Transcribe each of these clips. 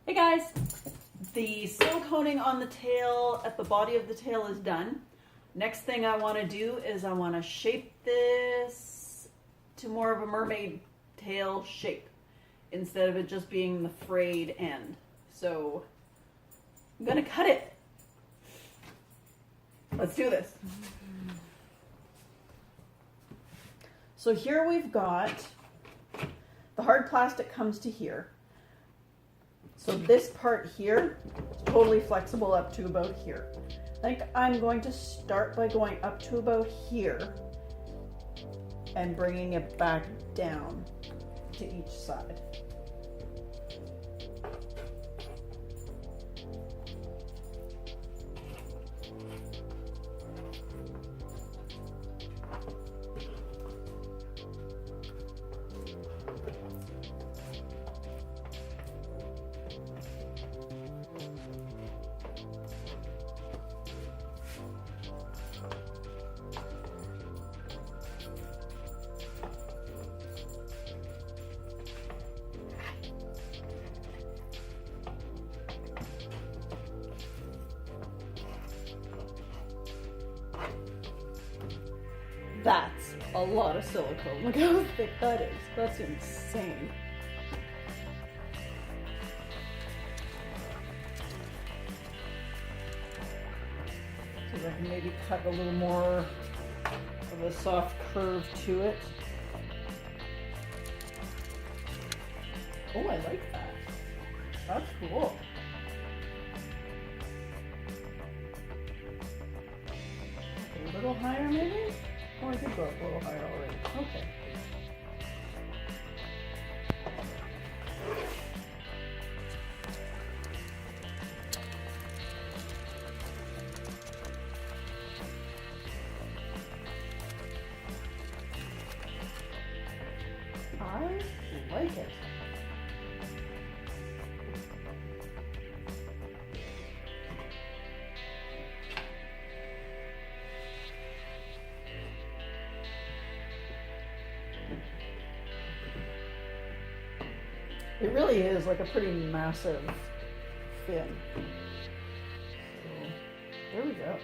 Hey guys, the siliconing on the tail at the body of the tail is done. Next thing I want to do is I want to shape this to more of a mermaid tail shape instead of it just being the frayed end. So I'm going to cut it. Let's do this. So here we've got the hard plastic comes to here. So this part here is totally flexible up to about here. I think I'm going to start by going up to about here and bringing it back down to each side. That's a lot of silicone. Look how thick that is. That's insane. So I can maybe cut a little more of a soft curve to it. Oh, I like that. That's cool. A little higher maybe? Oh, I did go up a little higher already. Okay. I like it. It really is like a pretty massive fin. So there we go.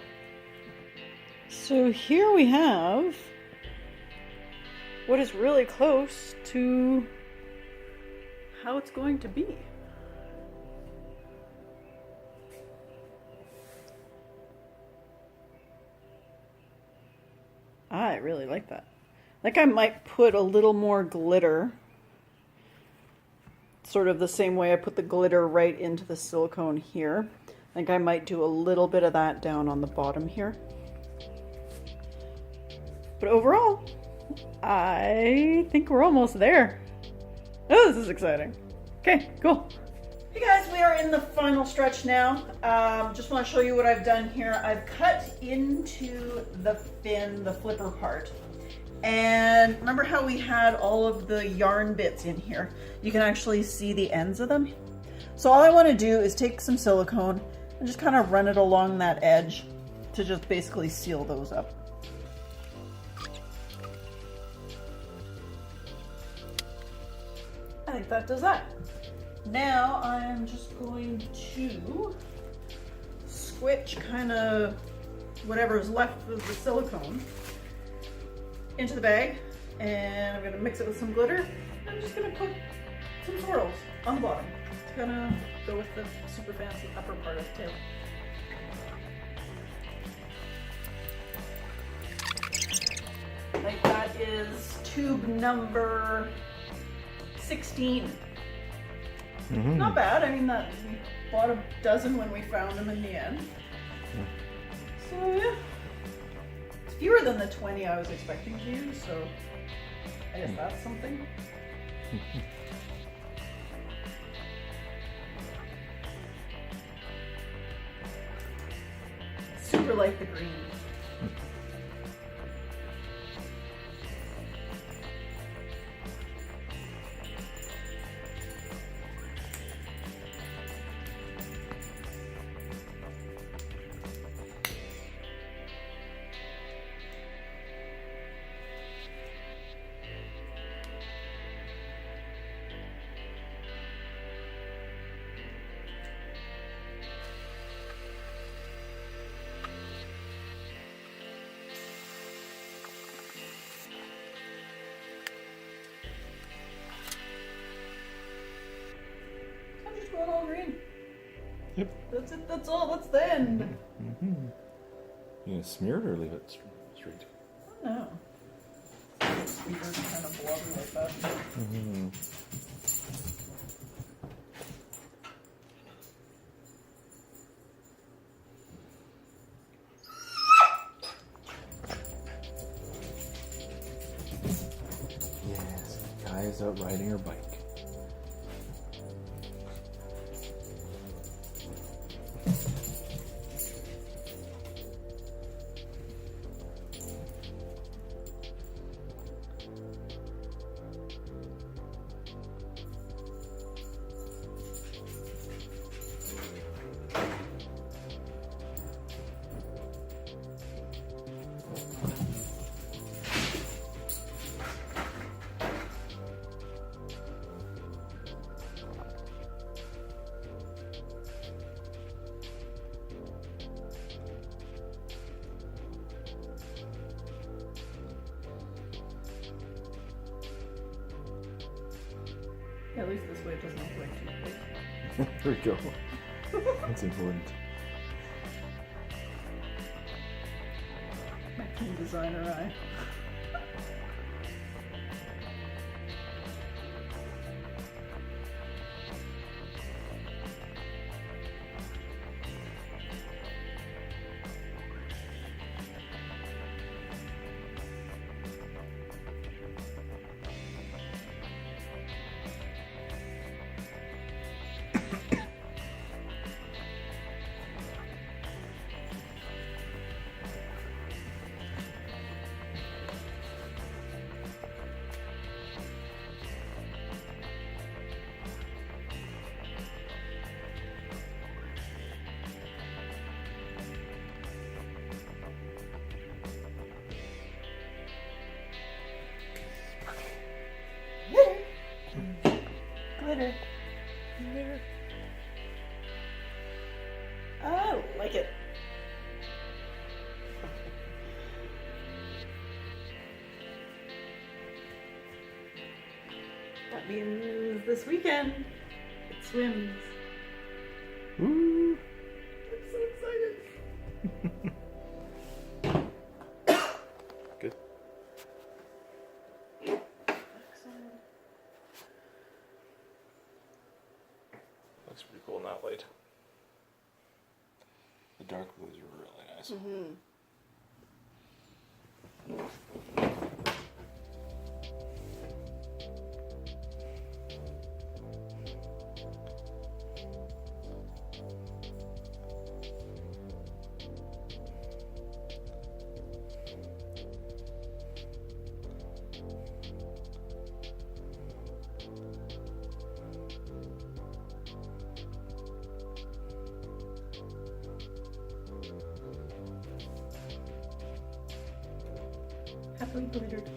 So here we have what is really close to how it's going to be. I really like that. I think I might put a little more glitter, sort of the same way I put the glitter right into the silicone here. I think I might do a little bit of that down on the bottom here. But overall, I think we're almost there. Oh, this is exciting. Okay, cool. Hey guys, we are in the final stretch now. Just want to show you what I've done here. I've cut into the fin, the flipper part. And remember how we had all of the yarn bits in here? You can actually see the ends of them. So all I want to do is take some silicone and just kind of run it along that edge to just basically seal those up. I think that does that. Now I'm just going to switch kind of whatever is left of the silicone into the bag, and I'm going to mix it with some glitter. I'm just going to put some swirls on the bottom to kind of go with the super fancy upper part of the tail. I think that is tube number 16. Mm-hmm. Not bad. I mean, that we bought a dozen when we found them in the end. So yeah. Fewer than the 20 I was expecting to use, so I guess that's something. Super like the green. going all green. Yep. That's it. That's all. That's the end. Mm-hmm. You gonna smear it or leave it straight? I don't know. It's weird and kind of blubbery like that. Mm-hmm. Yes, Kai is out riding her bike. Yeah, at least this way it doesn't look like too big. There we go. That's important. My keen designer eye. Glitter. Glitter. Oh, like it. That means this weekend it swims. Woo! I'm so excited. Good. Excellent. Looks pretty cool in that light. The dark blues are really nice. Mm-hmm. Happily glittered.